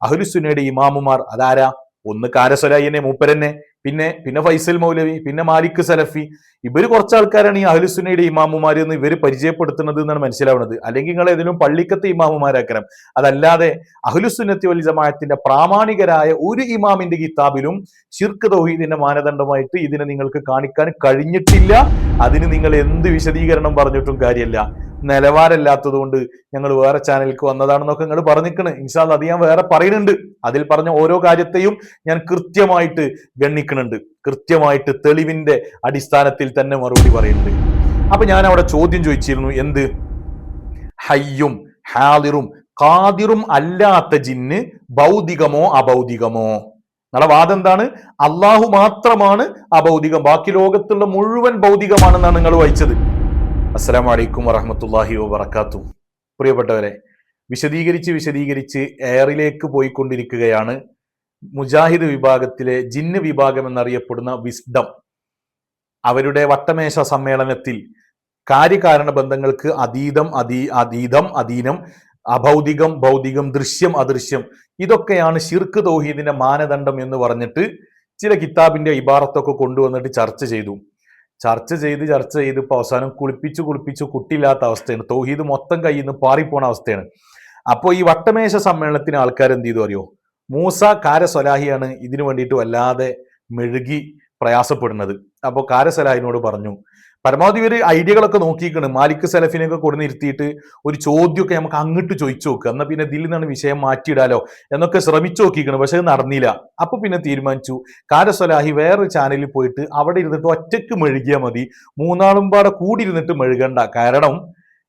അഹ്ലുസുന്നയുടെ ഇമാമുമാർ അതാരാ? ഒന്ന് കാരസലായിനെ മൂപ്പരന്നെ, പിന്നെ ഫൈസൽ മൗലവി, പിന്നെ മാലിക് സലഫി. ഇവര് കുറച്ച് ആൾക്കാരാണ് ഈ അഹ്ലുസുന്നയുടെ ഇമാമുമാർ എന്ന് ഇവര് പരിചയപ്പെടുത്തുന്നത് എന്നാണ് മനസ്സിലാവുന്നത്. അല്ലെങ്കിൽ നിങ്ങൾ ഏതെങ്കിലും പള്ളിക്കത്തെ ഇമാമുമാരാക്കണം. അതല്ലാതെ അഹ്ലുസുന്നത്തി വൽ ജമാഅത്തിന്റെ പ്രാമാണികരായ ഒരു ഇമാമിന്റെ കിതാബിലും ശിർക്ക് തൗഹീദിന്റെ മാനദണ്ഡമായിട്ട് ഇതിനെ നിങ്ങൾക്ക് കാണിക്കാൻ കഴിഞ്ഞിട്ടില്ല. അതിന് നിങ്ങൾ എന്ത് വിശദീകരണം പറഞ്ഞിട്ടും കാര്യമല്ല. നിലവാരമില്ലാത്തത് കൊണ്ട് ഞങ്ങൾ വേറെ ചാനലിലേക്ക് വന്നതാണെന്നൊക്കെ നിങ്ങൾ പറഞ്ഞിരിക്കണ്. ഇൻഷാ അല്ലാഹ് അത് ഞാൻ വേറെ പറയുന്നുണ്ട്. അതിൽ പറഞ്ഞ ഓരോ കാര്യത്തെയും ഞാൻ കൃത്യമായിട്ട് ഗണ്ണിക്കുന്നുണ്ട്. കൃത്യമായിട്ട് തെളിവിന്റെ അടിസ്ഥാനത്തിൽ തന്നെ മറുപടി പറയുന്നുണ്ട്. അപ്പൊ ഞാൻ അവിടെ ചോദ്യം ചോദിച്ചിരുന്നു, എന്ത്? ഹയ്യും ഹാദിറും ഖാദിറും അല്ലാത്ത ജിന്ന് ഭൗതികമോ അഭൗതികമോ? നിങ്ങളുടെ വാദം എന്താണ്? അള്ളാഹു മാത്രമാണ് അഭൗതികം, ബാക്കി ലോകത്തുള്ള മുഴുവൻ ഭൗതികമാണെന്നാണ് നിങ്ങൾ വായിച്ചത്. അസ്സലാമു അലൈക്കും വറഹ്മത്തുള്ളാഹി വബറകാതുഹു. പ്രിയപ്പെട്ടവരെ, വിശദീകരിച്ച് എയറിലേക്ക് പോയിക്കൊണ്ടിരിക്കുകയാണ് മുജാഹിദ് വിഭാഗത്തിലെ ജിന്ന് വിഭാഗം എന്നറിയപ്പെടുന്ന വിസ്ഡം. അവരുടെ വട്ടമേശ സമ്മേളനത്തിൽ കാര്യകാരണ ബന്ധങ്ങൾക്ക് അതീനം, അഭൗതികം, ഭൗതികം, ദൃശ്യം, അദൃശ്യം, ഇതൊക്കെയാണ് ശിർക്ക് തൗഹീദിന്റെ മാനദണ്ഡം എന്ന് പറഞ്ഞിട്ട് ചില കിതാബിന്റെ ഇബാറത്തൊക്കെ കൊണ്ടുവന്നിട്ട് ചർച്ച ചെയ്ത് ഇപ്പൊ അവസാനം കുളിപ്പിച്ചു കുട്ടിയില്ലാത്ത അവസ്ഥയാണ്. തൗഹീദ് മൊത്തം കയ്യിൽ നിന്ന് പാറിപ്പോണ അവസ്ഥയാണ്. അപ്പോൾ ഈ വട്ടമേശ സമ്മേളനത്തിന് ആൾക്കാർ എന്ത് ചെയ്തു അറിയോ? മൂസ കാരസൊലാഹിയാണ് ഇതിനു വേണ്ടിയിട്ട് വല്ലാതെ മെഴുകി പ്രയാസപ്പെടുന്നത്. അപ്പോൾ കാരസലാഹിനോട് പറഞ്ഞു, പരമാവധി ഒരു ഐഡിയകളൊക്കെ നോക്കിയിരിക്കണം. മാലിക് സലഫിനെയൊക്കെ കൊടുന്നിരുത്തിയിട്ട് ഒരു ചോദ്യമൊക്കെ നമുക്ക് അങ്ങോട്ട് ചോദിച്ചു നോക്കുക, എന്നാൽ പിന്നെ ഇതിൽ നിന്നാണ് വിഷയം മാറ്റിയിടാലോ എന്നൊക്കെ ശ്രമിച്ചു നോക്കിയിരിക്കണം. പക്ഷെ അത് നടന്നില്ല. അപ്പൊ പിന്നെ തീരുമാനിച്ചു, കാരസൊലാഹി വേറൊരു ചാനലിൽ പോയിട്ട് അവിടെ ഇരുന്നിട്ട് ഒറ്റയ്ക്ക് മെഴുകിയാൽ മതി, മൂന്നാളും പാടെ കൂടി ഇരുന്നിട്ട് മെഴുകണ്ട. കാരണം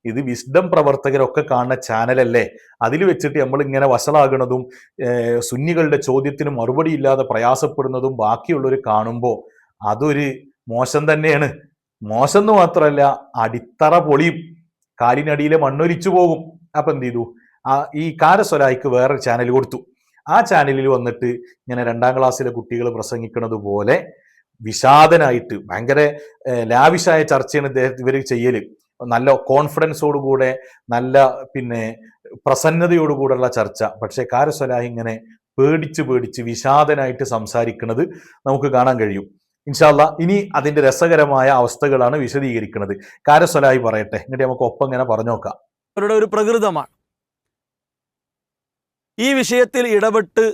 ഇത് വിസ്ഡം പ്രവർത്തകരൊക്കെ കാണുന്ന ചാനലല്ലേ, അതിൽ വെച്ചിട്ട് നമ്മൾ ഇങ്ങനെ വഷളാകുന്നതും സുന്നികളുടെ ചോദ്യത്തിന് മറുപടി ഇല്ലാതെ പ്രയാസപ്പെടുന്നതും ബാക്കിയുള്ളവർ കാണുമ്പോൾ അതൊരു മോശം തന്നെയാണ്. മോശം എന്ന് മാത്രമല്ല, അടിത്തറ പൊളിയും, കാലിനടിയിലെ മണ്ണൊലിച്ചു പോകും. അപ്പൊ എന്ത് ചെയ്തു? ഈ കാരസൊലായിക്ക് വേറൊരു ചാനൽ കൊടുത്തു. ആ ചാനലിൽ വന്നിട്ട് ഇങ്ങനെ 2ാം ക്ലാസ്സിലെ കുട്ടികൾ പ്രസംഗിക്കുന്നത് പോലെ വിഷാദനായിട്ട് ഭയങ്കര ലാവിഷായ ചർച്ചയാണ് ഇവർ ചെയ്യല്. നല്ല കോൺഫിഡൻസോടുകൂടെ, നല്ല പ്രസന്നതയോടുകൂടെയുള്ള ചർച്ച. പക്ഷെ കാരസൊലാഹി ഇങ്ങനെ പേടിച്ച് വിഷാദനായിട്ട് സംസാരിക്കുന്നത് നമുക്ക് കാണാൻ കഴിയും. ഇൻഷാ അല്ലാഹ് ഇനി അതിന്റെ രസകരമായ അവസ്ഥകളാണ് വിശദീകരിക്കുന്നത്. കാരസൊലാഹി പറയട്ടെ, എന്നിട്ട് നമുക്ക് ഒപ്പം ഇങ്ങനെ പറഞ്ഞു നോക്കാം. അവരുടെ ഒരു പ്രകൃതമാണ്. ഈ വിഷയത്തിൽ ഇടപെട്ട്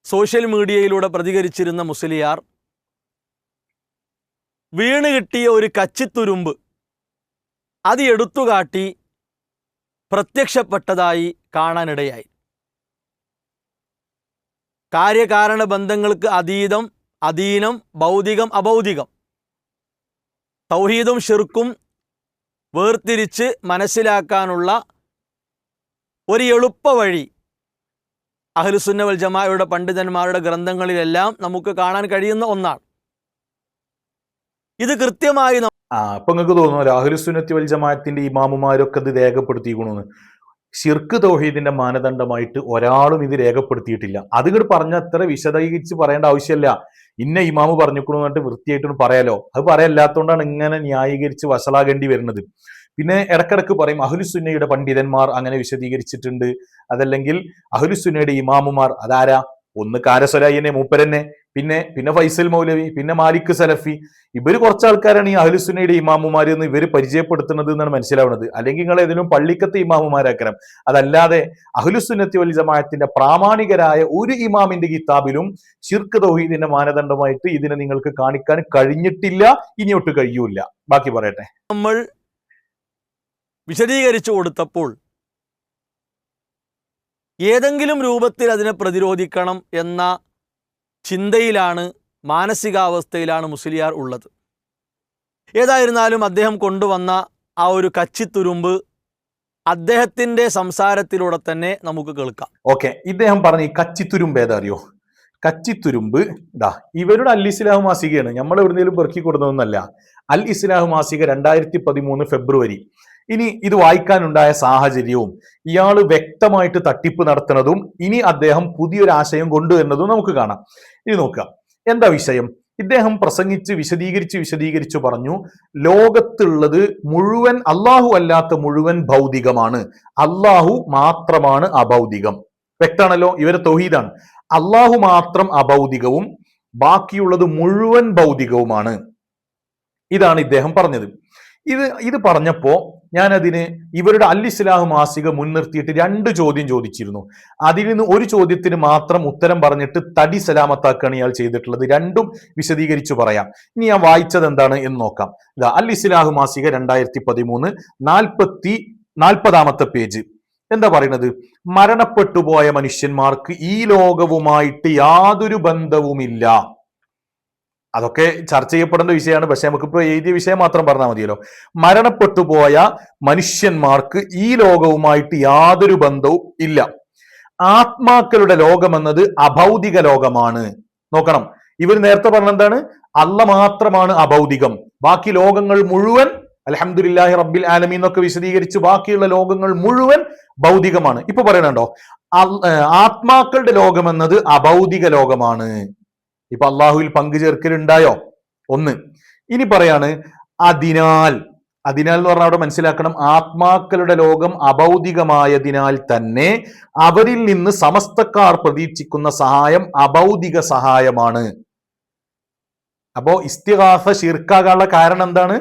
സോഷ്യൽ മീഡിയയിലൂടെ പ്രതികരിച്ചിരുന്ന മുസ്ലിയാർ വീണ് കിട്ടിയ ഒരു കച്ചിത്തുരുമ്പ് അത് എടുത്തുകാട്ടി പ്രത്യക്ഷപ്പെട്ടതായി കാണാനിടയായി. കാര്യകാരണ ബന്ധങ്ങൾക്ക് അധീനം, ഭൗതികം, അഭൗതികം, തൗഹീദും ഷിർക്കും വേർതിരിച്ച് മനസ്സിലാക്കാനുള്ള ഒരു എളുപ്പ വഴി അഹ്ലുസുന്ന വൽ ജമാഅയുടെ പണ്ഡിതന്മാരുടെ ഗ്രന്ഥങ്ങളിലെല്ലാം നമുക്ക് കാണാൻ കഴിയുന്ന ഒന്നാണ്. ഇത് കൃത്യമായി അപ്പൊ നിങ്ങൾക്ക് തോന്നുന്നു അഹ്ലുസുന്നത്തി വൽ ജമാഅത്തിന്റെ ഇമാമുമാരൊക്കെ ഇത് രേഖപ്പെടുത്തിയിരിക്കണമെന്ന്. ശിർക്ക് തൗഹീദിന്റെ മാനദണ്ഡമായിട്ട് ഒരാളും ഇത് രേഖപ്പെടുത്തിയിട്ടില്ല. അതിങ്ങോട്ട് പറഞ്ഞ അത്ര വിശദീകരിച്ച് പറയേണ്ട ആവശ്യമില്ല. ഇന്ന ഇമാമ് പറഞ്ഞിരിക്കണു എന്നിട്ട് വൃത്തിയായിട്ടൊന്നും പറയാലോ. അത് പറയല്ലാത്തതുകൊണ്ടാണ് ഇങ്ങനെ ന്യായീകരിച്ച് വഷളാകേണ്ടി വരുന്നത്. പിന്നെ ഇടക്കിടക്ക് പറയും അഹ്ലുസുന്നയുടെ പണ്ഡിതന്മാർ അങ്ങനെ വിശദീകരിച്ചിട്ടുണ്ട്, അതല്ലെങ്കിൽ അഹ്ലുസുന്നയുടെ ഇമാമുമാർ അതാരാ? ഒന്ന് കാരസലായിനെ മൂപ്പരന്നെ, പിന്നെ ഫൈസൽ മൗലവി, പിന്നെ മാലിക് സലഫി. ഇവര് കുറച്ച് ആൾക്കാരാണ് ഈ അഹ്ലുസുന്നയുടെ ഇമാമുമാർ എന്ന് ഇവര് പരിചയപ്പെടുത്തുന്നത് എന്നാണ് മനസ്സിലാവുന്നത്. അല്ലെങ്കിൽ നിങ്ങൾ ഏതെങ്കിലും പള്ളിക്കത്തെ ഇമാമുമാരാക്കണം. അതല്ലാതെ അഹ്ലുസുന്നത്തി വൽ ജമാഅത്തിന്റെ പ്രാമാണികരായ ഒരു ഇമാമിന്റെ കിതാബിലും ശിർക്ക് തൗഹീദിന്റെ മാനദണ്ഡമായിട്ട് ഇതിനെ നിങ്ങൾക്ക് കാണിക്കാൻ കഴിഞ്ഞിട്ടില്ല, ഇനിയൊട്ട് കഴിയൂല. ബാക്കി പറയട്ടെ. നമ്മൾ വിശദീകരിച്ചു കൊടുത്തപ്പോൾ ഏതെങ്കിലും രൂപത്തിൽ അതിനെ പ്രതിരോധിക്കണം എന്ന ചിന്തയിലാണ്, മാനസികാവസ്ഥയിലാണ് മുസ്ലിയാർ ഉള്ളത്. ഏതായിരുന്നാലും അദ്ദേഹം കൊണ്ടുവന്ന ആ ഒരു കച്ചിത്തുരുമ്പ് അദ്ദേഹത്തിന്റെ സംസാരത്തിലൂടെ തന്നെ നമുക്ക് കേൾക്കാം. ഓക്കെ, ഇദ്ദേഹം പറഞ്ഞ ഈ കച്ചിത്തുരുമ്പ് ഏതാ അറിയോ? കച്ചിത്തുരുമ്പ് ഇവരുടെ അൽ ഇസ്ലാഹ് മാസികയാണ്, നമ്മൾ എവിടുന്നേലും പെറുക്കി കൊടുക്കുന്നതൊന്നല്ല. അൽ ഇസ്ലാഹ് മാസിക 2013 ഫെബ്രുവരി. ഇനി ഇത് വായിക്കാനുണ്ടായ സാഹചര്യവും ഇയാൾ വ്യക്തമായിട്ട് തട്ടിപ്പ് നടത്തുന്നതും ഇനി അദ്ദേഹം പുതിയൊരു ആശയം കൊണ്ടുവരുന്നതും നമുക്ക് കാണാം. ഇനി നോക്കുക എന്താ വിഷയം. ഇദ്ദേഹം പ്രസംഗിച്ച് വിശദീകരിച്ചു പറഞ്ഞു, ലോകത്തുള്ളത് മുഴുവൻ അള്ളാഹു അല്ലാത്ത മുഴുവൻ ഭൗതികമാണ്, അള്ളാഹു മാത്രമാണ് അഭൗതികം. വ്യക്താണല്ലോ, ഇവരെ തൗഹീദാണ്. അള്ളാഹു മാത്രം അഭൗതികവും ബാക്കിയുള്ളത് മുഴുവൻ ഭൗതികവുമാണ്. ഇതാണ് ഇദ്ദേഹം പറഞ്ഞത്. ഇത് പറഞ്ഞപ്പോ ഞാൻ അതിന് ഇവരുടെ അൽ ഇസ്ലാഹ് മാസിക മുൻനിർത്തിയിട്ട് 2 ചോദ്യം ചോദിച്ചിരുന്നു. അതിൽ നിന്ന് ഒരു ചോദ്യത്തിന് മാത്രം ഉത്തരം പറഞ്ഞിട്ട് തടി സലാമത്താക്കാണ് ഇയാൾ ചെയ്തിട്ടുള്ളത്. രണ്ടും വിശദീകരിച്ചു പറയാം. ഇനി ഞാൻ വായിച്ചത് എന്താണ് എന്ന് നോക്കാം. ഇതാ അൽ ഇസ്ലാഹ് മാസിക 2013 40ാമത്തെ പേജ്. എന്താ പറയുന്നത്? മരണപ്പെട്ടുപോയ മനുഷ്യന്മാർക്ക് ഈ ലോകവുമായിട്ട് യാതൊരു ബന്ധവുമില്ല. അതൊക്കെ ചർച്ച ചെയ്യപ്പെടേണ്ട വിഷയമാണ്. പക്ഷെ നമുക്കിപ്പോ എഴുതിയ വിഷയം മാത്രം പറഞ്ഞാൽ മതിയല്ലോ. മരണപ്പെട്ടുപോയ മനുഷ്യന്മാർക്ക് ഈ ലോകവുമായിട്ട് യാതൊരു ബന്ധവും ഇല്ല. ആത്മാക്കളുടെ ലോകമെന്നത് അഭൗതിക ലോകമാണ്. നോക്കണം, ഇവർ നേരത്തെ പറഞ്ഞെന്താണ്? അല്ല മാത്രമാണ് അഭൗതികം, ബാക്കി ലോകങ്ങൾ മുഴുവൻ അൽഹംദുലില്ലാഹി റബ്ബിൽ ആലമീൻ എന്നൊക്കെ വിശദീകരിച്ച് ബാക്കിയുള്ള ലോകങ്ങൾ മുഴുവൻ ഭൗതികമാണ്. ഇപ്പൊ പറയണുണ്ടോ, ആത്മാക്കളുടെ ലോകമെന്നത് അഭൗതിക ലോകമാണ്. ഇപ്പൊ അള്ളാഹുവിൽ പങ്കു ചേർക്കലുണ്ടായോ? ഒന്ന്. ഇനി പറയാണ് അതിനാൽ എന്ന് പറഞ്ഞാൽ അവിടെ മനസ്സിലാക്കണം, ആത്മാക്കളുടെ ലോകം അഭൗതികമായതിനാൽ തന്നെ അവരിൽ നിന്ന് സമസ്തക്കാർ പ്രതീക്ഷിക്കുന്ന സഹായം അഭൗതിക സഹായമാണ്. അപ്പോ ഇസ്തിഗാസ ശിർക്കാകാനുള്ള കാരണം എന്താണ്?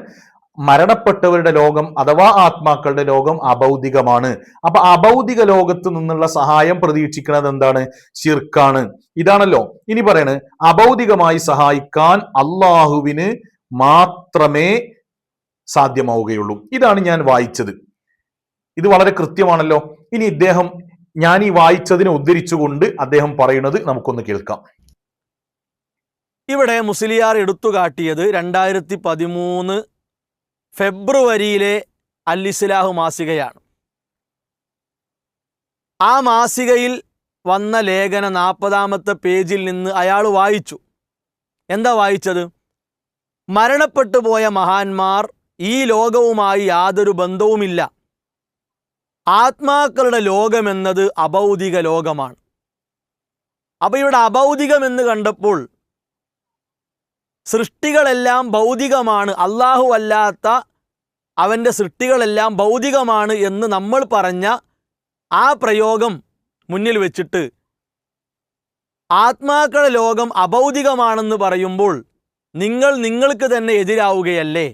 മരണപ്പെട്ടവരുടെ ലോകം അഥവാ ആത്മാക്കളുടെ ലോകം അഭൗതികമാണ്. അപ്പൊ അഭൗതിക ലോകത്ത് നിന്നുള്ള സഹായം പ്രതീക്ഷിക്കുന്നത് എന്താണ്? ശിർക്കാണ്. ഇതാണല്ലോ ഇനി പറയണ്, അഭൗതികമായി സഹായിക്കാൻ അള്ളാഹുവിന് മാത്രമേ സാധ്യമാവുകയുള്ളൂ. ഇതാണ് ഞാൻ വായിച്ചത്. ഇത് വളരെ കൃത്യമാണല്ലോ. ഇനി ഇദ്ദേഹം ഞാൻ ഈ വായിച്ചതിനെ ഉദ്ധരിച്ചുകൊണ്ട് അദ്ദേഹം പറയുന്നത് നമുക്കൊന്ന് കേൾക്കാം. ഇവിടെ മുസ്ലിയാർ എടുത്തുകാട്ടിയത് 2013 ഫെബ്രുവരിയിലെ അൽ ഇസ്ലാഹ് മാസികയാണ്. ആ മാസികയിൽ വന്ന ലേഖന 40ാമത്തെ പേജിൽ നിന്ന് അയാൾ വായിച്ചു. എന്താ വായിച്ചത്? മരണപ്പെട്ടു പോയ മഹാന്മാർ ഈ ലോകവുമായി യാതൊരു ബന്ധവുമില്ല. ആത്മാക്കളുടെ ലോകമെന്നത് അഭൗതിക ലോകമാണ്. അപ്പൊ ഇവിടെ അഭൗതികമെന്ന് കണ്ടപ്പോൾ സൃഷ്ടികളെല്ലാം ഭൗതികമാണ്, അല്ലാഹു അല്ലാത്ത അവൻ്റെ സൃഷ്ടികളെല്ലാം ഭൗതികമാണ് എന്ന് നമ്മൾ പറഞ്ഞ ആ പ്രയോഗം മുന്നിൽ വെച്ചിട്ട് ആത്മാക്കളുടെ ലോകം അഭൗതികമാണെന്ന് പറയുമ്പോൾ നിങ്ങൾക്ക് തന്നെ എതിരാവുകയല്ലേ?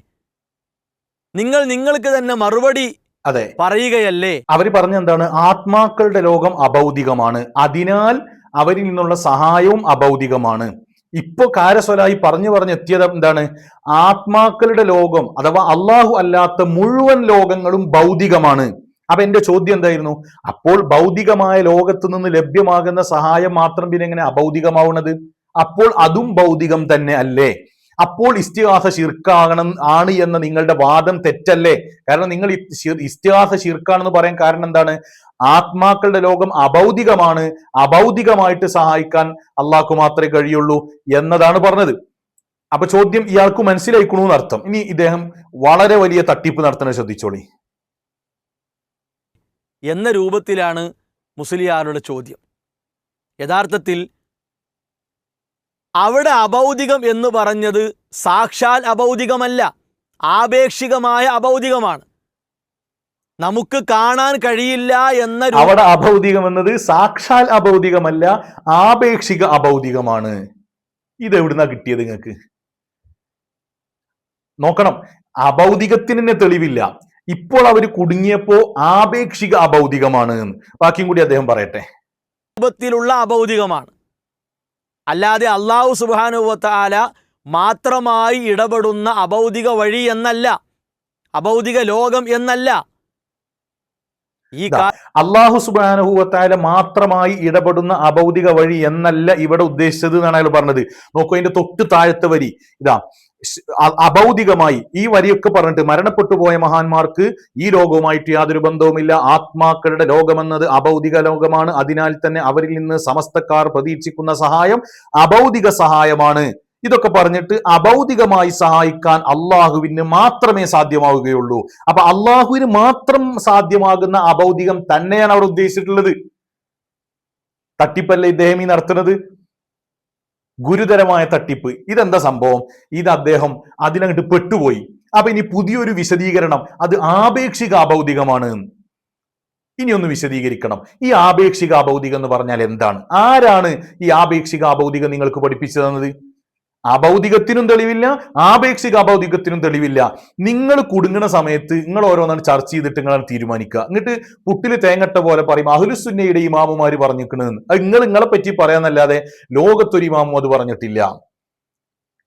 നിങ്ങൾക്ക് തന്നെ മറുപടി പറയുകയല്ലേ? അവർ പറഞ്ഞെന്താണ്? ആത്മാക്കളുടെ ലോകം അഭൗതികമാണ്, അതിനാൽ അവരിൽ നിന്നുള്ള സഹായവും അഭൗതികമാണ്. ഇപ്പൊ കാരസ്വലായി പറഞ്ഞു എത്തിയത് എന്താണ്? ആത്മാക്കളുടെ ലോകം അഥവാ അള്ളാഹു അല്ലാത്ത മുഴുവൻ ലോകങ്ങളും ഭൗതികമാണ്. അപ്പൊ എന്റെ ചോദ്യം എന്തായിരുന്നു? അപ്പോൾ ഭൗതികമായ ലോകത്ത് നിന്ന് ലഭ്യമാകുന്ന സഹായം മാത്രം പിന്നെ എങ്ങനെ അഭൗതികമാവുന്നത്? അപ്പോൾ അതും ഭൗതികം തന്നെ അല്ലേ? അപ്പോൾ ഇസ്തിഗാസ ശിർക്കാകണം ആണ് എന്ന നിങ്ങളുടെ വാദം തെറ്റല്ലേ? കാരണം നിങ്ങൾ ഇസ്തിഗാസ ശിർക്കാണെന്ന് പറയാൻ കാരണം എന്താണ്? ആത്മാക്കളുടെ ലോകം അഭൗതികമാണ്, അഭൗതികമായിട്ട് സഹായിക്കാൻ അള്ളാഹ്ക്ക് മാത്രമേ കഴിയുള്ളൂ എന്നതാണ് പറഞ്ഞത്. അപ്പൊ ചോദ്യം ഇയാൾക്ക് മനസ്സിലായിക്കണു എന്നർത്ഥം. ഇനി ഇദ്ദേഹം വളരെ വലിയ തട്ടിപ്പ് നടത്തുന്നത് ശ്രദ്ധിച്ചോളി. എന്ന രൂപത്തിലാണ് മുസ്ലിയാരുടെ ചോദ്യം. യഥാർത്ഥത്തിൽ അവിടെ അഭൗതികം എന്ന് പറഞ്ഞത് സാക്ഷാൽ അഭൗതികമല്ല, ആപേക്ഷികമായ അഭൗതികമാണ്. നമുക്ക് കാണാൻ കഴിയില്ല എന്ന അവിടെ അഭൗതികം എന്നത് സാക്ഷാൽ അഭൗതികമല്ല, ആപേക്ഷിക അഭൗതികമാണ്. ഇതെവിടുന്നാ കിട്ടിയത് നിങ്ങൾക്ക്? നോക്കണം, അഭൗതികത്തിന് തന്നെ തെളിവില്ല. ഇപ്പോൾ അവർ കുടുങ്ങിയപ്പോ ആപേക്ഷിക അഭൗതികമാണ് എന്ന്. ബാക്കിയും കൂടി അദ്ദേഹം പറയട്ടെ. രൂപത്തിലുള്ള അഭൗതികമാണ്, അല്ലാതെ അല്ലാഹു സുബ്ഹാനഹു വ തആല മാത്രമായി ഇടപെടുന്ന അഭൗതിക വഴി എന്നല്ല, അഭൗതിക ലോകം എന്നല്ല. ഈ അല്ലാഹു സുബ്ഹാനഹു വ തആല മാത്രമായി ഇടപെടുന്ന അഭൗതിക വഴി എന്നല്ല ഇവിടെ ഉദ്ദേശിച്ചത് എന്നാണ് അയാൾ പറഞ്ഞത്. നോക്കൂ, അതിന്റെ തൊട്ട് താഴത്തെ വരി ഇതാ, അഭൗതികമായി ഈ വരിയൊക്കെ പറഞ്ഞിട്ട് മരണപ്പെട്ടു പോയ മഹാന്മാർക്ക് ഈ ലോകവുമായിട്ട് യാതൊരു ബന്ധവുമില്ല, ആത്മാക്കളുടെ ലോകമെന്നത് അഭൗതിക ലോകമാണ്, അതിനാൽ തന്നെ അവരിൽ നിന്ന് സമസ്തക്കാർ പ്രതീക്ഷിക്കുന്ന സഹായം അഭൗതിക സഹായമാണ്. ഇതൊക്കെ പറഞ്ഞിട്ട് അഭൗതികമായി സഹായിക്കാൻ അള്ളാഹുവിന് മാത്രമേ സാധ്യമാവുകയുള്ളൂ. അപ്പൊ അള്ളാഹുവിന് മാത്രം സാധ്യമാകുന്ന അഭൗതികം തന്നെയാണ് അവർ ഉദ്ദേശിച്ചിട്ടുള്ളത്. തട്ടിപ്പല്ലേ ഇദ്ദേഹം ഈ നടത്തുന്നത്? ഗുരുതരമായ തട്ടിപ്പ്. ഇതെന്താ സംഭവം? ഇത് അദ്ദേഹം അതിനങ്ങോട്ട് പെട്ടുപോയി. അപ്പൊ ഇനി പുതിയൊരു വിശദീകരണം, അത് ആപേക്ഷിക അഭൗതികമാണ്. ഇനി ഒന്ന് വിശദീകരിക്കണം. ഈ ആപേക്ഷിക അഭൗതികം എന്ന് പറഞ്ഞാൽ എന്താണ്? ആരാണ് ഈ ആപേക്ഷിക അഭൗതികം നിങ്ങൾക്ക് പഠിപ്പിച്ചു തന്നത്? അഭൗതികത്തിനും തെളിവില്ല, ആപേക്ഷിക അഭൗതികത്തിനും തെളിവില്ല. നിങ്ങൾ കുടുങ്ങുന്ന സമയത്ത് നിങ്ങൾ ഓരോന്നാണ് ചർച്ച ചെയ്തിട്ട് നിങ്ങളാണ് തീരുമാനിക്കുക. എന്നിട്ട് പുട്ടില് തേങ്ങട്ട പോലെ പറയും അഹ്ലുസുന്നയുടെ ഇമാമുമാര് പറഞ്ഞിരിക്കണെന്ന്. അത് നിങ്ങളെ പറ്റി പറയാന്നല്ലാതെ ലോകത്തൊരു ഇമാമും അത് പറഞ്ഞിട്ടില്ല.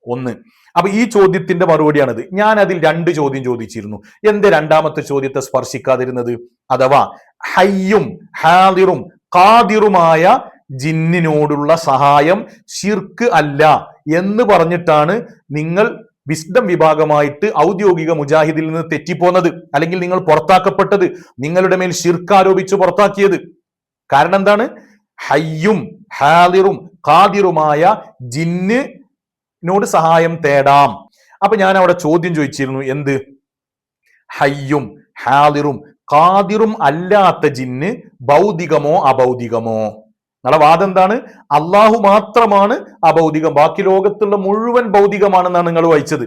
ഒന്ന്. അപ്പൊ ഈ ചോദ്യത്തിന്റെ മറുപടിയാണിത്. ഞാൻ അതിൽ 2 ചോദ്യം ചോദിച്ചിരുന്നു. എന്റെ രണ്ടാമത്തെ ചോദ്യത്തെ സ്പർശിക്കാതിരുന്നത്? അഥവാ ഹയ്യും ഹാദിറും ഖാദിറുമായ ജിന്നിനോടുള്ള സഹായം ശിർക്ക് അല്ല എന്ന് പറഞ്ഞിട്ടാണ് നിങ്ങൾ വിസ്ഡം വിഭാഗമായിട്ട് ഔദ്യോഗിക മുജാഹിദിൽ നിന്ന് തെറ്റിപ്പോന്നത്, അല്ലെങ്കിൽ നിങ്ങൾ പുറത്താക്കപ്പെട്ടത്, നിങ്ങളുടെ മേൽ ശിർക്ക് ആരോപിച്ച് പുറത്താക്കിയത്. കാരണം എന്താണ്? ഹയ്യും ഹാദിറും ഖാദിറുമായ ജിന്നിനോട് സഹായം തേടാം. അപ്പൊ ഞാൻ അവിടെ ചോദ്യം ചോദിച്ചിരുന്നു, എന്ത്? ഹയ്യും ഹാദിറും ഖാദിറും അല്ലാത്ത ജിന്ന് ഭൗതികമോ അഭൗതികമോ? നിങ്ങളുടെ വാദം എന്താണ്? അള്ളാഹു മാത്രമാണ് അഭൗതികം, ബാക്കി ലോകത്തുള്ള മുഴുവൻ ഭൗതികമാണെന്നാണ് നിങ്ങൾ വായിച്ചത്.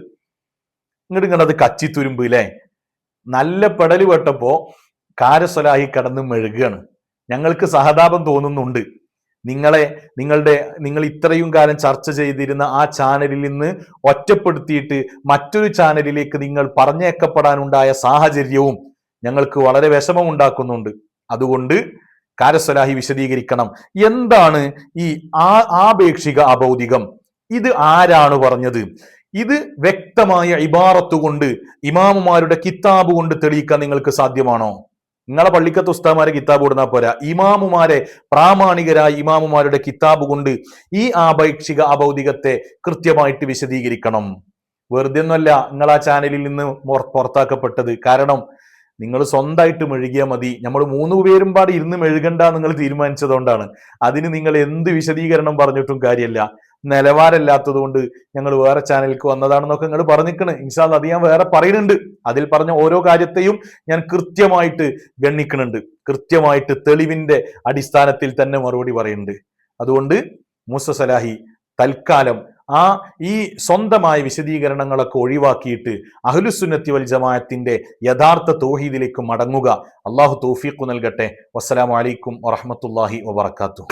നിങ്ങളത് കച്ചിത്തുരുമ്പ് അല്ലേ? നല്ല പെടല് പെട്ടപ്പോ കാരസ്വലാഹി കടന്ന് മെഴുകുകയാണ്. ഞങ്ങൾക്ക് സഹതാപം തോന്നുന്നുണ്ട്. നിങ്ങൾ ഇത്രയും കാലം ചർച്ച ചെയ്തിരുന്ന ആ ചാനലിൽ നിന്ന് ഒറ്റപ്പെടുത്തിയിട്ട് മറ്റൊരു ചാനലിലേക്ക് നിങ്ങൾ പറഞ്ഞേക്കപ്പെടാനുണ്ടായ സാഹചര്യവും ഞങ്ങൾക്ക് വളരെ വിഷമമുണ്ടാക്കുന്നുണ്ട്. അതുകൊണ്ട് കാരസ്വലാഹി വിശദീകരിക്കണം. എന്താണ് ഈ ആപേക്ഷിക അഭൗതികം? ഇത് ആരാണ് പറഞ്ഞത്? ഇത് വ്യക്തമായ ഇബാറത്ത് കൊണ്ട്, ഇമാമുമാരുടെ കിതാബ് കൊണ്ട് തെളിയിക്കാൻ നിങ്ങൾക്ക് സാധ്യമാണോ? നിങ്ങളെ പള്ളിക്കത്ത് ഉസ്താമാരെ കിതാബ് കൊടുന്നാ പോരാ, ഇമാമുമാരെ, പ്രാമാണികരായ ഇമാമുമാരുടെ കിതാബ് കൊണ്ട് ഈ ആപേക്ഷിക അഭൗതികത്തെ കൃത്യമായിട്ട് വിശദീകരിക്കണം. വെറുതെ ഒന്നുമല്ല നിങ്ങൾ ആ ചാനലിൽ നിന്ന് പുറത്താക്കപ്പെട്ടത്. കാരണം നിങ്ങൾ സ്വന്തമായിട്ട് മെഴുകിയാൽ മതി, നമ്മൾ 3 പേരും പാടി ഇരുന്ന് മെഴുകണ്ട നിങ്ങൾ തീരുമാനിച്ചതുകൊണ്ടാണ്. അതിന് നിങ്ങൾ എന്ത് വിശദീകരണം പറഞ്ഞിട്ടും കാര്യമല്ല. നിലവാരമില്ലാത്തത് കൊണ്ട് ഞങ്ങൾ വേറെ ചാനലിലേക്ക് വന്നതാണെന്നൊക്കെ നിങ്ങൾ പറഞ്ഞിരിക്കണ്. ഇൻഷാ അല്ലാഹ് അത് ഞാൻ വേറെ പറയുന്നുണ്ട്. അതിൽ പറഞ്ഞ ഓരോ കാര്യത്തെയും ഞാൻ കൃത്യമായിട്ട് ഗണ്ണിക്കുന്നുണ്ട്, കൃത്യമായിട്ട് തെളിവിന്റെ അടിസ്ഥാനത്തിൽ തന്നെ മറുപടി പറയുന്നുണ്ട്. അതുകൊണ്ട് മൂസ സലാഹി തൽക്കാലം ഈ സ്വന്തമായ വിശദീകരണങ്ങളൊക്കെ ഒഴിവാക്കിയിട്ട് അഹ്ലുസുന്നത്തി വൽ ജമാഅത്തിന്റെ യഥാർത്ഥ തൗഹീദിലേക്ക് മടങ്ങുക. അള്ളാഹു തൗഫീഖ് നൽകട്ടെ. വസ്സലാമു അലൈക്കും വറഹ്മത്തുള്ളാഹി വബറകാതുഹു.